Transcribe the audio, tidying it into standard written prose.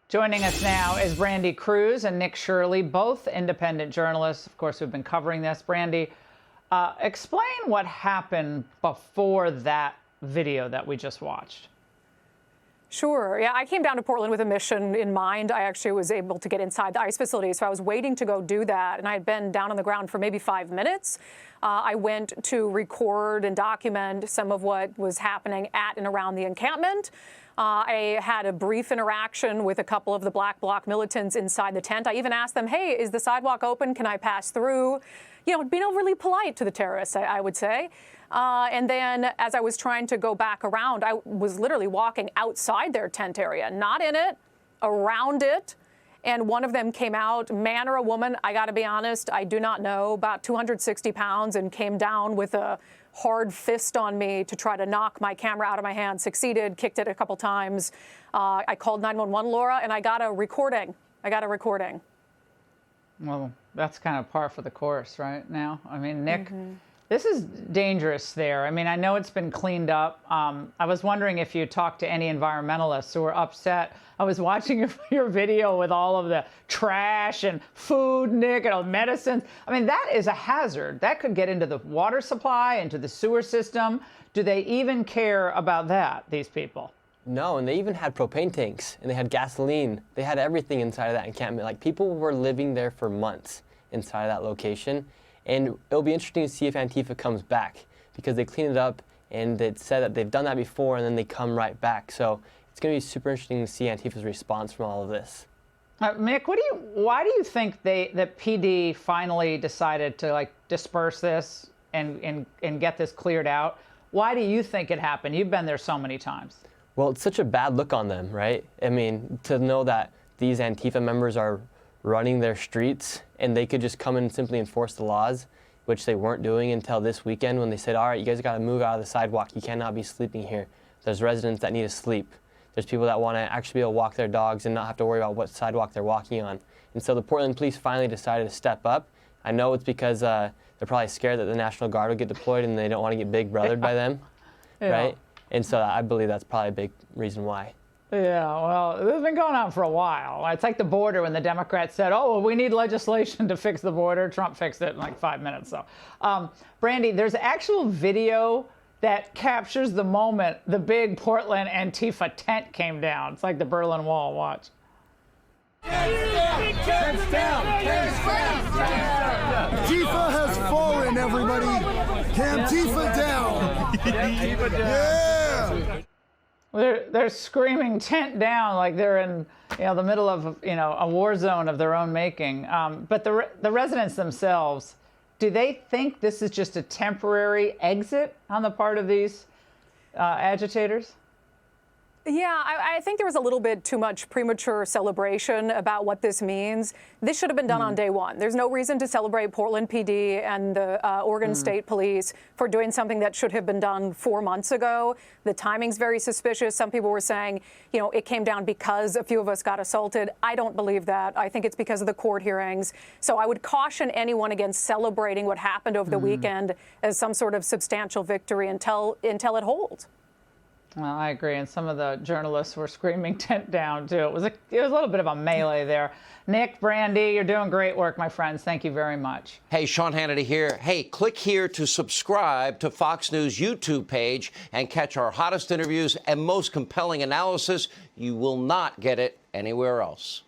Joining us now is Brandy Cruz and Nick Shirley, both independent journalists, of course, who've been covering this. Brandy, explain what happened before that video that we just watched. Sure. Yeah, I came down to Portland with a mission in mind. I actually was able to get inside the ICE facility, so I was waiting to go do that. And I had been down on the ground for maybe 5 minutes. I went to record and document some of what was happening at and around the encampment. I had a brief interaction with a couple of the Black Bloc militants inside the tent. I even asked them, hey, is the sidewalk open? Can I pass through? You know, being overly polite to the terrorists, I would say. And then as I was trying to go back around, I was literally walking outside their tent area, not in it, around it. And one of them came out, man or a woman, I got to be honest, I do not know, about 260 pounds, and came down with a hard fist on me to try to knock my camera out of my hand. Succeeded, kicked it a couple times. I called 911, Laura, and I got a recording. Well, that's kind of par for the course right now. I mean, Nick, this is dangerous there. I mean, I know it's been cleaned up. I was wondering if you talked to any environmentalists who were upset. I was watching your video with all of the trash and food, Nick, and all medicines. I mean, that is a hazard. That could get into the water supply, into the sewer system. Do they even care about that, these people? No, and they even had propane tanks, and they had gasoline. They had everything inside of that encampment. Like, people were living there for months inside of that location. And it'll be interesting to see if Antifa comes back, because they cleaned it up, and it said that they've done that before, and then they come right back. So it's going to be super interesting to see Antifa's response from all of this. Mick, why do you think that PD finally decided to disperse this and get this cleared out? Why do you think it happened? You've been there so many times. Well, it's such a bad look on them, right? I mean, to know that these Antifa members are running their streets and they could just come and simply enforce the laws, which they weren't doing until this weekend when they said, all right, you guys got to move out of the sidewalk. You cannot be sleeping here. There's residents that need to sleep. There's people that want to actually be able to walk their dogs and not have to worry about what sidewalk they're walking on. And so the Portland police finally decided to step up. I know it's because they're probably scared that the National Guard will get deployed and they don't want to get big brothered by them, right? And so I believe that's probably a big reason why. Yeah, well, this has been going on for a while. It's like the border when the Democrats said, oh, well, we need legislation to fix the border. Trump fixed it in like 5 minutes. So, Brandy, there's actual video that captures the moment the big Portland Antifa tent came down. It's like the Berlin Wall. Watch. Tents down. Antifa has fallen, everybody. Antifa down. Antifa down. Yeah. They're screaming tent down like they're in the middle of a war zone of their own making. But the residents themselves, do they think this is just a temporary exit on the part of these agitators? Yeah, I think there was a little bit too much premature celebration about what this means. This should have been done on day one. There's no reason to celebrate Portland PD and the Oregon State Police for doing something that should have been done 4 months ago. The timing's very suspicious. Some people were saying, it came down because a few of us got assaulted. I don't believe that. I think it's because of the court hearings. So I would caution anyone against celebrating what happened over the weekend as some sort of substantial victory until it holds. Well, I agree, and some of the journalists were screaming tent down, too. It was a little bit of a melee there. Nick, Brandy, you're doing great work, my friends. Thank you very much. Hey, Sean Hannity here. Hey, click here to subscribe to Fox News YouTube page and catch our hottest interviews and most compelling analysis. You will not get it anywhere else.